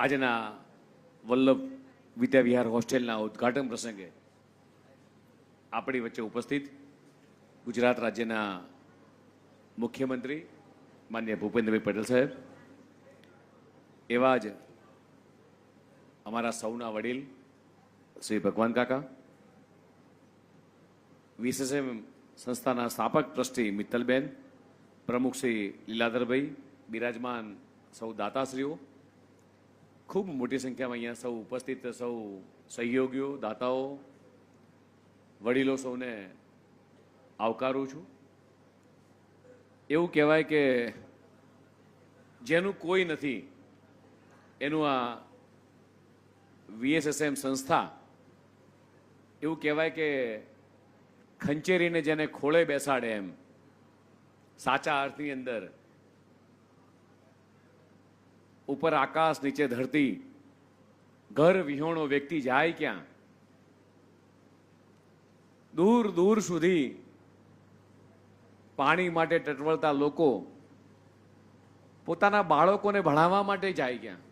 આજના વલ્લભ વિદ્યાવિહાર હોસ્ટેલના ઉદ્ઘાટન પ્રસંગે આપણી વચ્ચે ઉપસ્થિત ગુજરાત રાજ્યના મુખ્યમંત્રી માનનીય ભૂપેન્દ્રભાઈ પટેલ સાહેબ, એવા જ અમારા સૌના વડીલ શ્રી ભગવાન કાકા, વીએસએસએમ સંસ્થાના સ્થાપક ટ્રસ્ટી મિત્તલબેન, પ્રમુખ શ્રી લીલાધરભાઈ, બિરાજમાન સૌ દાતાશ્રીઓ, ખૂબ મોટી સંખ્યામાં અહીંયા સૌ ઉપસ્થિત સૌ સહયોગીઓ, દાતાઓ, વડીલો, સૌને આવકારું છું. એવું કહેવાય કે જેનું કોઈ નથી એનું આ વીએસએસએમ સંસ્થા, એવું કહેવાય કે ખંચેરીને જેને ખોળે બેસાડે એમ, સાચા અર્થની અંદર ઉપર આકાશ નીચે ધરતી, ઘર વિહોણો વ્યક્તિ જાય ક્યાં, દૂર દૂર સુધી પાણી માટે ટટવળતા લોકો પોતાના બાળકોને ભણાવવા માટે જાય ક્યાં.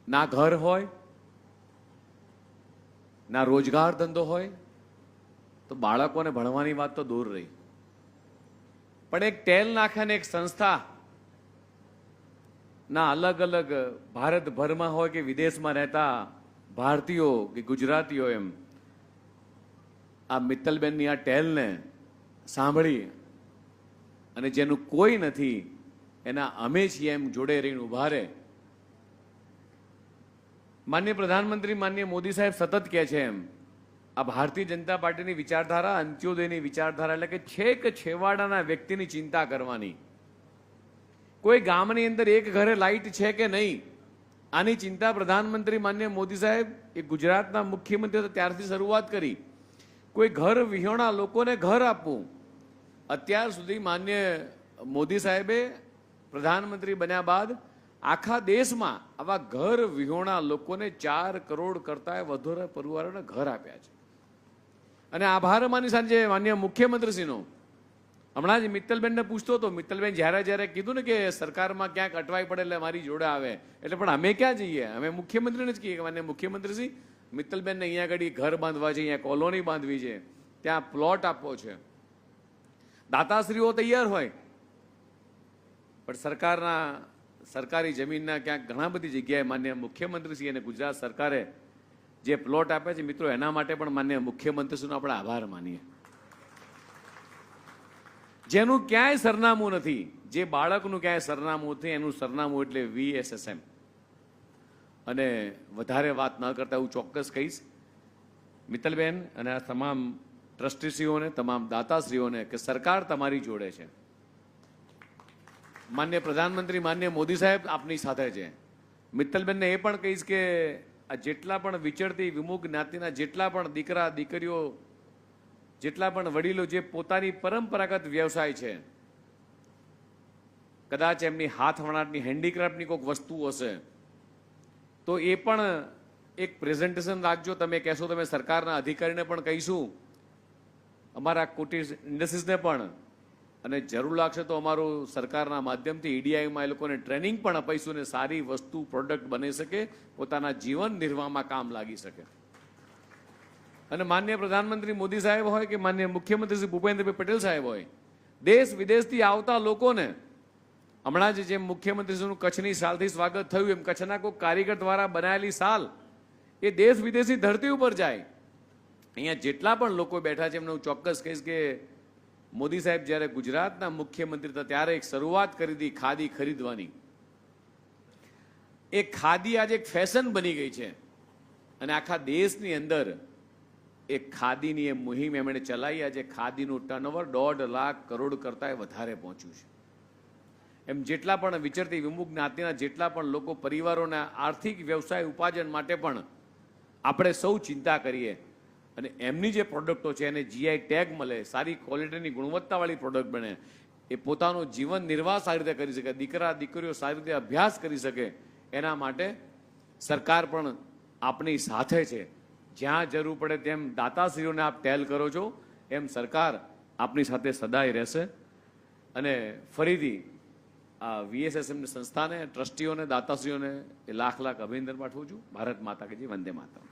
ના ઘર હોય, ના રોજગાર ધંધો હોય, તો બાળકોને ભણવાની વાત તો દૂર રહી. પણ એક ટેલ નાખે ને એક સંસ્થા ના અલગ અલગ ભારતભરમાં હોય કે વિદેશમાં રહેતા ભારતીયો કે ગુજરાતીઓ એમ આ મિત્તલબેનની આ ટેલને સાંભળી અને જેનું કોઈ નથી એના અમે છીએ એમ જોડે રહીને ઉભા રહે. માનનીય પ્રધાનમંત્રી માનનીય મોદી સાહેબ સતત કહે છે એમ, આ ભારતીય જનતા પાર્ટીની વિચારધારા અંત્યોદયની વિચારધારા એટલે કે છેક છેવાડાના વ્યક્તિની ચિંતા કરવાની. કોઈ ગામની અંદર એક ઘરે લાઇટ છે કે નહીં, આની ચિંતા પ્રધાનમંત્રી માનનીય મોદી સાહેબ એ ગુજરાતના મુખ્યમંત્રી હતા ત્યારથી શરૂઆત કરી. કોઈ ઘર વિહોણા લોકોને ઘર આપવું. અત્યાર સુધી માનનીય મોદી સાહેબે પ્રધાનમંત્રી બન્યા બાદ આખા દેશમાં આવા ઘર વિહોણા લોકોને 4 કરોડ કરતા વધુ પરિવારોને ઘર આપ્યા છે. અને આભાર માની સાથે માનનીય મુખ્યમંત્રીશ્રીનો હમણાં જ મિત્તલબેનને પૂછતો હતો, મિત્તલબેન જ્યારે કીધું ને કે સરકારમાં ક્યાંક અટવાઈ પડે એટલે મારી જોડે આવે, એટલે પણ અમે ક્યાં જઈએ, અમે મુખ્યમંત્રીને જ કહીએ કે માન્ય મુખ્યમંત્રીશ્રી મિત્તલબેનને અહીંયા આગળ ઘર બાંધવા છે, અહીંયા કોલોની બાંધવી છે, ત્યાં પ્લોટ આપવો છે. દાતાશ્રીઓ તૈયાર હોય પણ સરકારી જમીનના ક્યાંક ઘણા બધી જગ્યાએ માન્ય મુખ્યમંત્રીશ્રી અને ગુજરાત સરકારે જે પ્લોટ આપે છે, મિત્રો એના માટે પણ માન્ય મુખ્યમંત્રીશ્રીનો આપણે આભાર માનીએ. જેનું ક્યાંય સરનામું નથી, જે બાળકનું ક્યાંય સરનામું નથી, એનું સરનામું એટલે વીએસએસએમ. અને વધારે વાત ન કરતા હું ચોક્કસ કહીશ મિત્તલબેન અને આ તમામ ટ્રસ્ટીશ્રીઓને, તમામ દાતાશ્રીઓને કે સરકાર તમારી જોડે છે. માન્ય પ્રધાનમંત્રી માન્ય મોદી સાહેબ આપની સાથે છે. મિત્તલબેનને એ પણ કહીશ કે આ જેટલા પણ વિચરતી વિમુખ જ્ઞાતિના જેટલા પણ દીકરા દીકરીઓ, જેટલા પણ વડીલો જે પોતાની પરંપરાગત વ્યવસાય છે, કદાચ એમની હાથ વણાટની હેન્ડીક્રાફ્ટની કોઈક વસ્તુ હશે તો એ પણ એક પ્રેઝન્ટેશન રાખજો. તમે કહેશો, તમે સરકારના અધિકારીને પણ કહીશું, અમારા કુટીર ઇન્ડસ્ટ્રીઝને પણ, અને જરૂર લાગશે તો અમારું સરકારના માધ્યમથી ઈડીઆઈમાં એ લોકોને ટ્રેનિંગ પણ અપાઈશું ને સારી વસ્તુ પ્રોડક્ટ બની શકે, પોતાના જીવન નિર્વાહમાં કામ લાગી શકે. અને માનનીય પ્રધાનમંત્રી મોદી સાહેબ હોય કે માનનીય મુખ્યમંત્રી શ્રી ભૂપેન્દ્રભાઈ પટેલ સાહેબ હોય, દેશ વિદેશથી આવતા લોકોને હમણાં જ જેમ મુખ્યમંત્રીશ્રીનું કચ્છની સાલથી સ્વાગત થયું એમ કચ્છના કોઈ કારીગર દ્વારા બનાવેલી સાલ એ દેશ વિદેશની ધરતી ઉપર જાય. અહીંયા જેટલા પણ લોકો બેઠા છે એમને હું ચોક્કસ કહીશ કે મોદી સાહેબ જ્યારે ગુજરાતના મુખ્યમંત્રી હતા ત્યારે એક શરૂઆત કરી હતી ખાદી ખરીદવાની. એ ખાદી આજે એક ફેશન બની ગઈ છે અને આખા દેશની અંદર એક ખાદીની એ મુહિમ એમણે ચલાવી. આજે ખાદીનું ટર્નઓવર 1.5 લાખ કરોડ કરતાં વધારે પહોંચ્યું છે. એમ જેટલા પણ વિચરતી વિમુખ જ્ઞાતિના જેટલા પણ લોકો પરિવારોના આર્થિક વ્યવસાય ઉપાર્જન માટે પણ આપણે સૌ ચિંતા કરીએ અને એમની જે પ્રોડક્ટો છે એને જીઆઈ ટેગ મળે, સારી ક્વોલિટીની ગુણવત્તાવાળી પ્રોડક્ટ બને, એ પોતાનું જીવન નિર્વાહ સારી રીતે કરી શકે, દીકરા દીકરીઓ સારી રીતે અભ્યાસ કરી શકે, એના માટે સરકાર પણ આપની સાથે છે. જ્યાં જરૂર પડે તેમ દાતાશ્રીઓને આપ ટેલ કરો છો એમ સરકાર આપની સાથે સદાય રહેશે. અને ફરીથી આ VSSM સંસ્થાને, ટ્રસ્ટીઓને, દાતાશ્રીઓને લાખ લાખ અભિનંદન પાઠવું છું. ભારત માતા કી જય, વંદે માતરમ.